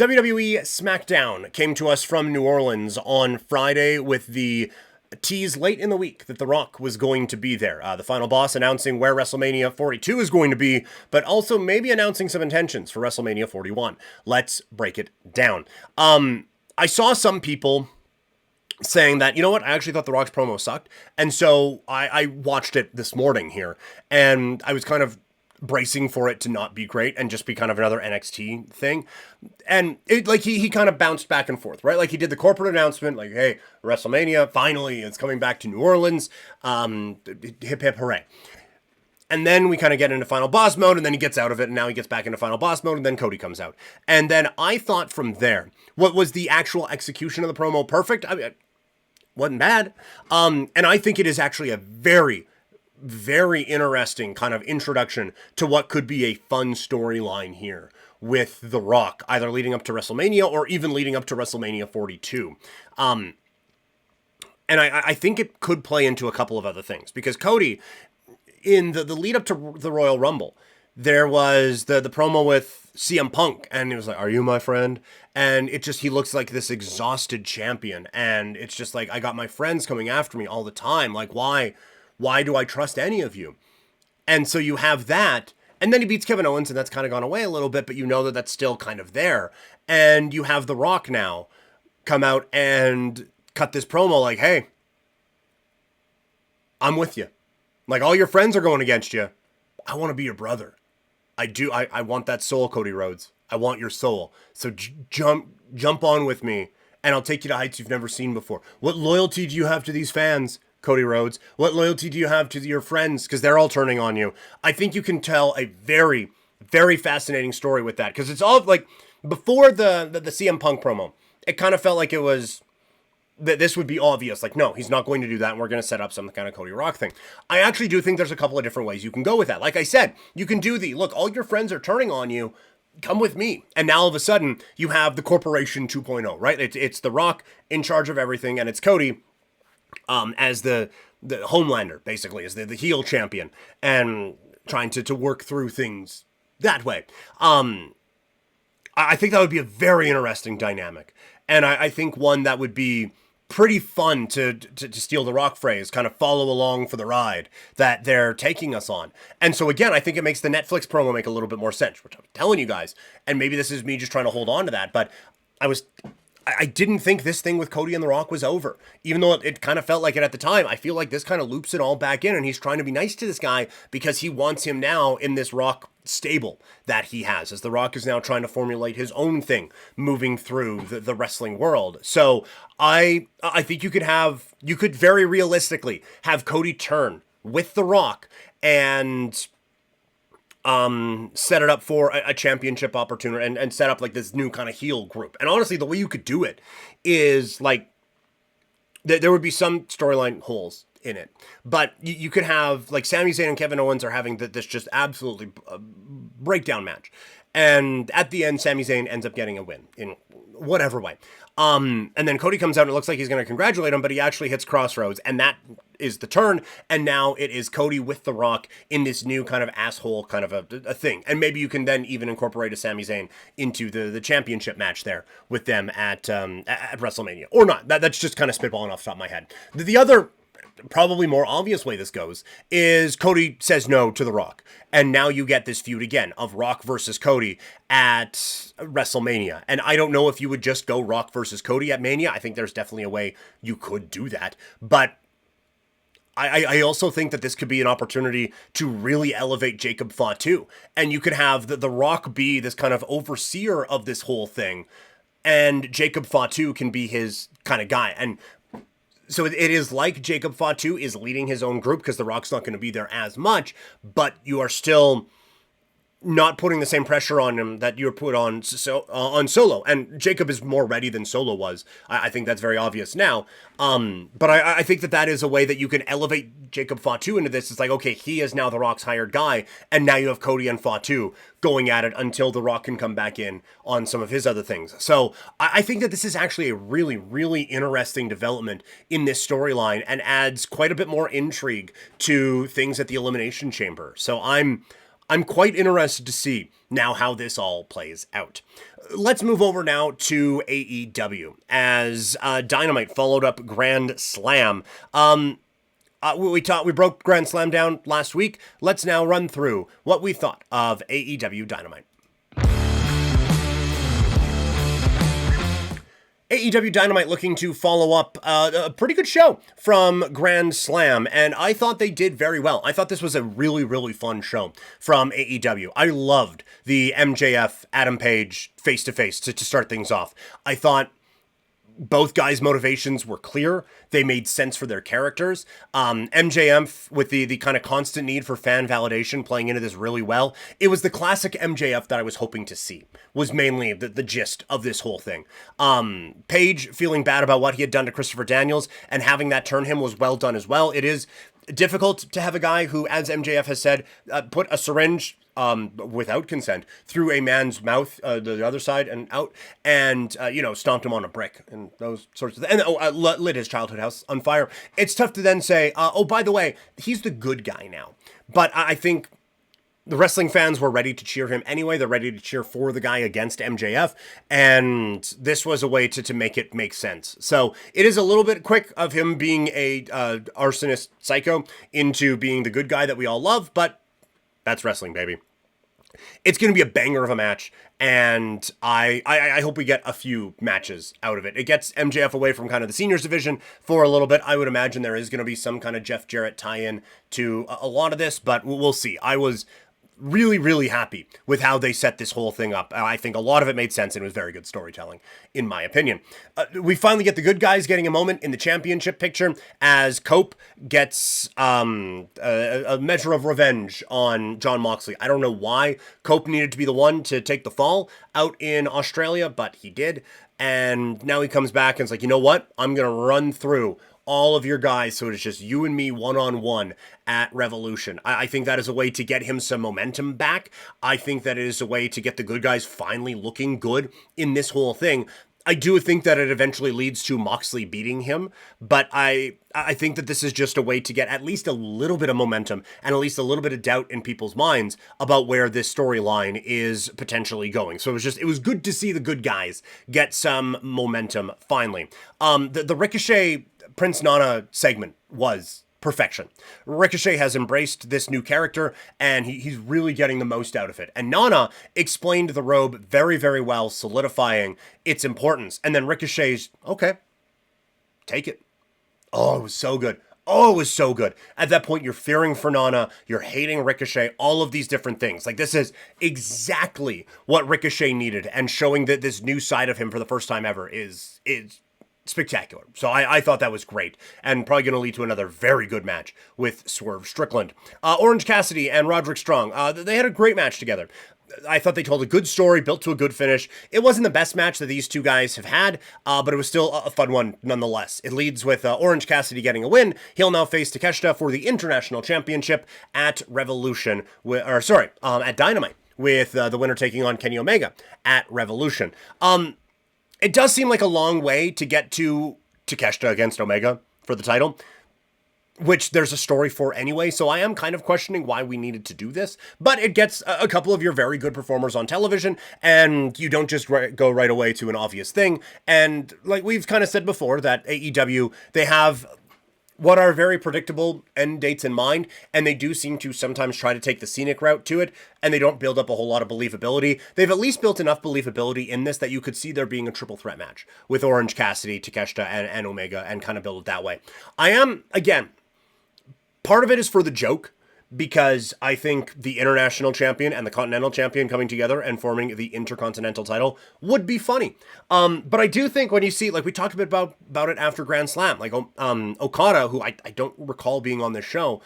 WWE Smackdown came to us from New Orleans on Friday with the tease late in the week that The Rock was going to be there. The final boss announcing where WrestleMania 42 is going to be, but also maybe announcing some intentions for WrestleMania 41. Let's break it down. I saw some people saying that, you know what, I actually thought The Rock's promo sucked. And so I watched it this morning here, and I was kind of bracing for it to not be great and just be kind of another NXT thing. And it, like, he kind of bounced back and forth, right? Like, he did the corporate announcement, like, hey, WrestleMania, finally, it's coming back to New Orleans. Hip, hip, hooray. And then we kind of get into Final Boss mode, and then he gets out of it, and now he gets back into Final Boss mode, and then Cody comes out. And then I thought from there, what was the actual execution of the promo perfect? I mean, it wasn't bad. And I think it is actually a very interesting kind of introduction to what could be a fun storyline here with The Rock, either leading up to WrestleMania or even leading up to WrestleMania 42. And I think it could play into a couple of other things, because Cody, in the lead up to the Royal Rumble, there was the promo with CM Punk, and he was like, "Are you my friend?" And it just, he looks like this exhausted champion, and it's just like, I got my friends coming after me all the time. Like, why do I trust any of you? And so you have that, and then he beats Kevin Owens, and that's kind of gone away a little bit, but you know that that's still kind of there. And you have The Rock now come out and cut this promo like, hey, I'm with you. Like, all your friends are going against you. I want to be your brother. I do. I want that soul, Cody Rhodes. I want your soul. So jump on with me, and I'll take you to heights you've never seen before. What loyalty do you have to these fans, Cody Rhodes? What loyalty do you have to your friends? Because they're all turning on you. I think you can tell a very, very fascinating story with that. Because it's all like, before the CM Punk promo, it kind of felt like it was that this would be obvious. Like, no, he's not going to do that, and we're going to set up some kind of Cody Rock thing. I actually do think there's a couple of different ways you can go with that. Like I said, you can do look, all your friends are turning on you. Come with me. And now all of a sudden, you have the Corporation 2.0, right? It's The Rock in charge of everything, and it's Cody as the Homelander, basically, as the heel champion, and trying to work through things that way. I think that would be a very interesting dynamic. And I think one that would be pretty fun to steal the Rock phrase, kind of follow along for the ride that they're taking us on. And so again, I think it makes the Netflix promo make a little bit more sense, which I'm telling you guys, and maybe this is me just trying to hold on to that, but I didn't think this thing with Cody and The Rock was over. Even though it kind of felt like it at the time, I feel like this kind of loops it all back in, and he's trying to be nice to this guy because he wants him now in this Rock stable that he has, as The Rock is now trying to formulate his own thing moving through the wrestling world. So I think you could very realistically have Cody turn with The Rock and set it up for a championship opportunity and set up like this new kind of heel group. And honestly, the way you could do it is like, there would be some storyline holes in it, but you could have like Sami Zayn and Kevin Owens are having this just absolutely breakdown match. And at the end, Sami Zayn ends up getting a win in whatever way. And then Cody comes out and it looks like he's going to congratulate him, but he actually hits Crossroads, and that is the turn. And now it is Cody with The Rock in this new kind of asshole kind of a thing. And maybe you can then even incorporate a Sami Zayn into the championship match there with them at WrestleMania, or not. That's just kind of spitballing off the top of my head. The other probably more obvious way this goes is Cody says no to The Rock. And now you get this feud again of Rock versus Cody at WrestleMania. And I don't know if you would just go Rock versus Cody at Mania. I think there's definitely a way you could do that. But I also think that this could be an opportunity to really elevate Jacob Fatu. And you could have the Rock be this kind of overseer of this whole thing, and Jacob Fatu can be his kind of guy. And so it is like Jacob Fatu is leading his own group, because The Rock's not going to be there as much, but you are still not putting the same pressure on him that you were put on Solo. And Jacob is more ready than Solo was. I think that's very obvious now. But I think that is a way that you can elevate Jacob Fatu into this. It's like, okay, he is now The Rock's hired guy, and now you have Cody and Fatu going at it until The Rock can come back in on some of his other things. So I think that this is actually a really, really interesting development in this storyline, and adds quite a bit more intrigue to things at the Elimination Chamber. So I'm I'm quite interested to see now how this all plays out. Let's move over now to AEW as Dynamite followed up Grand Slam. We broke Grand Slam down last week. Let's now run through what we thought of AEW Dynamite. AEW Dynamite looking to follow up a pretty good show from Grand Slam, and I thought they did very well. I thought this was a really, really fun show from AEW. I loved the MJF Adam Page face-to-face to start things off. I thought both guys' motivations were clear. They made sense for their characters. MJF with the kind of constant need for fan validation playing into this really well. It was the classic MJF that I was hoping to see, was mainly the gist of this whole thing. Page feeling bad about what he had done to Christopher Daniels and having that turn him was well done as well. It is difficult to have a guy who, as MJF has said, put a syringe without consent through a man's mouth, the other side and out, and stomped him on a brick and those sorts of things, and lit his childhood house on fire. It's tough to then say, oh, by the way, he's the good guy now. But I think the wrestling fans were ready to cheer him anyway. They're ready to cheer for the guy against MJF, and this was a way to make it make sense. So it is a little bit quick of him being a arsonist psycho into being the good guy that we all love, but that's wrestling, baby. It's going to be a banger of a match, and I hope we get a few matches out of it. It gets MJF away from kind of the seniors division for a little bit. I would imagine there is going to be some kind of Jeff Jarrett tie-in to a lot of this, but we'll see. I was really, really happy with how they set this whole thing up. I think a lot of it made sense and it was very good storytelling, in my opinion. We finally get the good guys getting a moment in the championship picture as Cope gets a measure of revenge on Jon Moxley. I don't know why Cope needed to be the one to take the fall out in Australia, but he did. And now he comes back and it's like, you know what? I'm going to run through all of your guys, so it's just you and me one-on-one at Revolution. I think that is a way to get him some momentum back. I think that it is a way to get the good guys finally looking good in this whole thing. I do think that it eventually leads to Moxley beating him, but I think that this is just a way to get at least a little bit of momentum and at least a little bit of doubt in people's minds about where this storyline is potentially going. So it was good to see the good guys get some momentum finally. The Ricochet Prince Nana segment was perfection. Ricochet has embraced this new character, and he's really getting the most out of it. And Nana explained the robe very, very well, solidifying its importance. And then Ricochet's, okay, take it. Oh, it was so good. Oh, it was so good. At that point, you're fearing for Nana, you're hating Ricochet, all of these different things. Like, this is exactly what Ricochet needed, and showing that this new side of him for the first time ever is spectacular. So I thought that was great, and probably going to lead to another very good match with Swerve Strickland. Orange Cassidy and Roderick Strong, they had a great match together. I thought they told a good story, built to a good finish. It wasn't the best match that these two guys have had, but it was still a fun one nonetheless. It leads with Orange Cassidy getting a win. He'll now face Takeshita for the International Championship at Revolution, at Dynamite, with the winner taking on Kenny Omega at Revolution. It does seem like a long way to get to Takeshita against Omega for the title, which there's a story for anyway, so I am kind of questioning why we needed to do this, but it gets a couple of your very good performers on television, and you don't just go right away to an obvious thing, and like we've kind of said before, that AEW, they have what are very predictable end dates in mind, and they do seem to sometimes try to take the scenic route to it, and they don't build up a whole lot of believability. They've at least built enough believability in this that you could see there being a triple threat match with Orange Cassidy, Takeshita, and Omega, and kind of build it that way. Part of it is for the joke, because I think the International Champion and the Continental Champion coming together and forming the Intercontinental title would be funny. But I do think when you see, like we talked a bit about it after Grand Slam, like Okada, who I don't recall being on this show,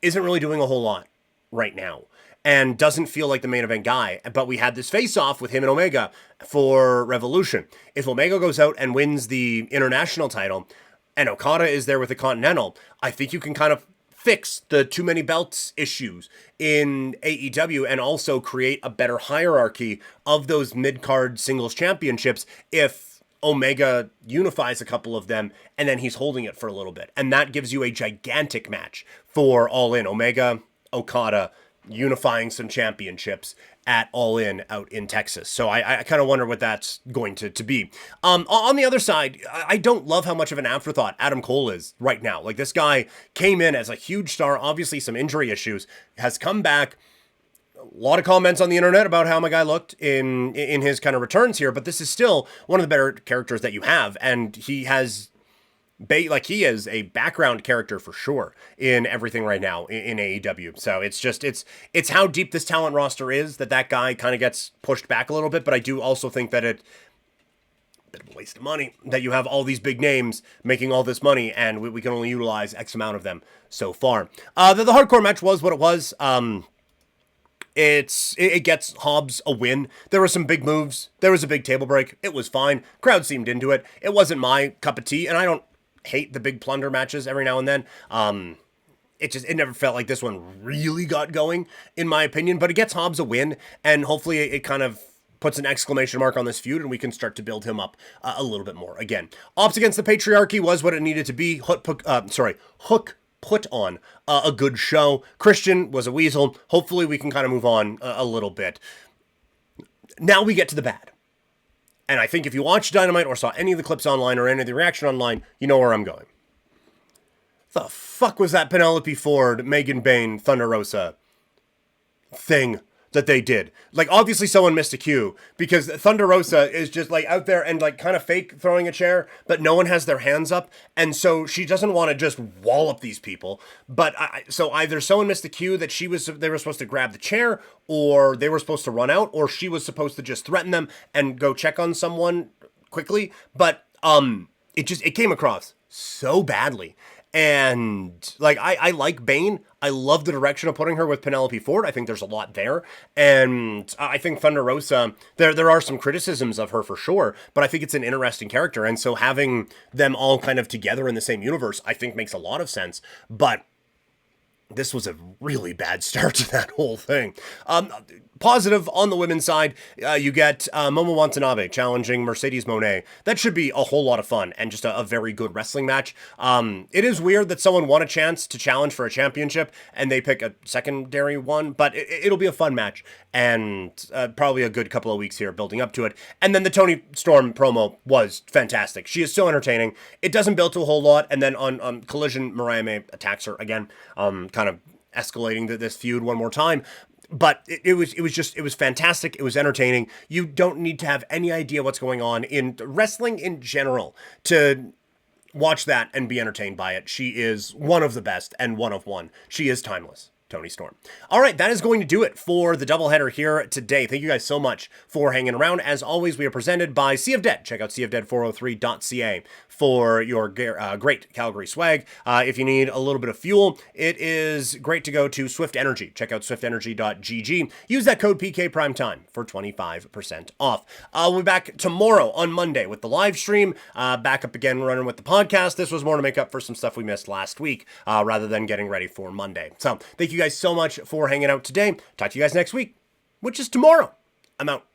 isn't really doing a whole lot right now and doesn't feel like the main event guy. But we had this face-off with him and Omega for Revolution. If Omega goes out and wins the International title and Okada is there with the Continental, I think you can kind of fix the too many belts issues in AEW and also create a better hierarchy of those mid-card singles championships if Omega unifies a couple of them and then he's holding it for a little bit. And that gives you a gigantic match for All In. Omega, Okada, unifying some championships at All In out in Texas. So I kind of wonder what that's going to be. On the other side, I don't love how much of an afterthought Adam Cole is right now. Like, this guy came in as a huge star, obviously some injury issues, has come back. A lot of comments on the internet about how my guy looked in his kind of returns here, but this is still one of the better characters that you have, and he has he is a background character for sure in everything right now in AEW. So it's how deep this talent roster is that guy kind of gets pushed back a little bit. But I do also think that a bit of a waste of money that you have all these big names making all this money and we can only utilize X amount of them so far. The hardcore match was what it was. It gets Hobbs a win. There were some big moves. There was a big table break. It was fine. Crowd seemed into it. It wasn't my cup of tea, and I don't hate the big plunder matches every now and then. It never felt like this one really got going, in my opinion, but it gets Hobbs a win, and hopefully it kind of puts an exclamation mark on this feud, and we can start to build him up a little bit more. Again, Ops Against the Patriarchy was what it needed to be. Hook put on a good show. Christian was a weasel. Hopefully we can kind of move on a little bit. Now we get to the bad. And I think if you watched Dynamite or saw any of the clips online or any of the reaction online, you know where I'm going. The fuck was that Penelope Ford, Megan Bayne, Thunder Rosa thing that they did? Like, obviously someone missed a cue, because Thunder Rosa is just like out there and like kind of fake throwing a chair, but no one has their hands up, and so she doesn't want to just wallop these people. But so either someone missed the cue that they were supposed to grab the chair, or they were supposed to run out, or she was supposed to just threaten them and go check on someone quickly. But it came across so badly. And like, I like Bane. I love the direction of putting her with Penelope Ford. I think there's a lot there. And I think Thunder Rosa, there are some criticisms of her for sure, but I think it's an interesting character. And so having them all kind of together in the same universe, I think makes a lot of sense. But this was a really bad start to that whole thing. Positive on the women's side, you get Momo Watanabe challenging Mercedes Moné. That should be a whole lot of fun and just a very good wrestling match. It is weird that someone won a chance to challenge for a championship and they pick a secondary one, but it'll be a fun match and probably a good couple of weeks here building up to it. And then the Toni Storm promo was fantastic. She is so entertaining. It doesn't build to a whole lot, and then on Collision, Mariah May attacks her again, kind of escalating this feud one more time. But it was fantastic. It was entertaining. You don't need to have any idea what's going on in wrestling in general to watch that and be entertained by it. She is one of the best and one of one. She is timeless. Toni Storm. All right, that is going to do it for the doubleheader here today. Thank you guys so much for hanging around. As always, we are presented by Sea of Dead. Check out seaofdead403.ca for your great Calgary swag. If you need a little bit of fuel, it is great to go to Swift Energy. Check out swiftenergy.gg. Use that code PKPrimetime for 25% off. We'll be back tomorrow on Monday with the live stream. Back up again running with the podcast. This was more to make up for some stuff we missed last week rather than getting ready for Monday. So thank you guys so much for hanging out today. Talk to you guys next week, which is tomorrow. I'm out.